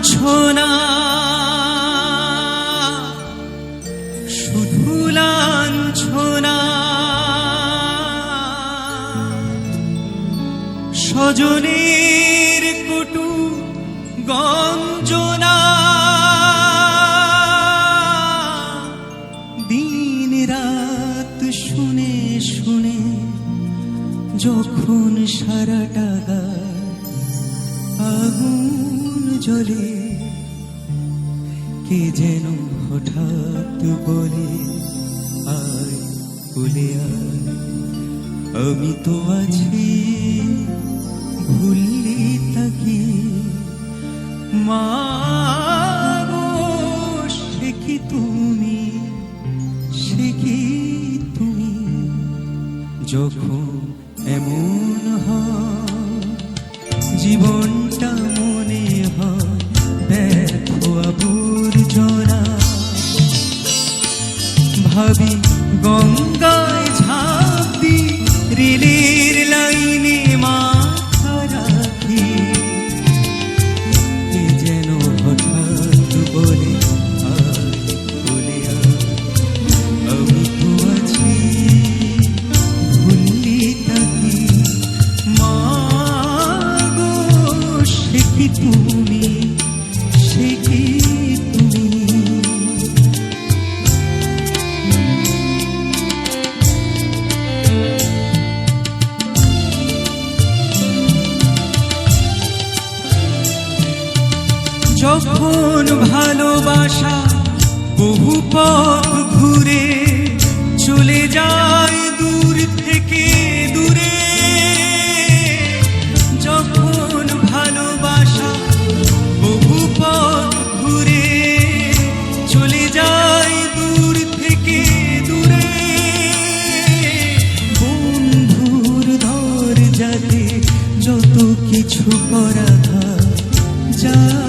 লাঞ্ছনা শুধু লাঞ্ছনা স্বজনের কটু গঞ্জনা দিন রাত শুনে শুনে যখন সারাটা গায়ে আগুন জ্বলে কে যেন হঠাৎ বলে আয় বলে আয় আমি তো আছি ভুললি তাকি মা গো সে কি তুমি যখন এমন হয় জীবনটা মনে হয় ব্যর্থ আবর্জনা ভাবি গঙ্গায় ঝাঁপ দি রেলের লাইনে মাথা রাখি কে যেন হঠাৎ বলে বলে আমি তো আছি ভুললি তাকি মা গো সে কি তুমি সে কি তুমি যখন ভালোবাসা বহু পথ ঘুরে চলে যায় দূর থেকে দূরে যখন ভালোবাসা বহু পথ ঘুরে চলে যায় দূর থেকে দূরে বন্ধুর দরজাতে যত কিছু করা যায়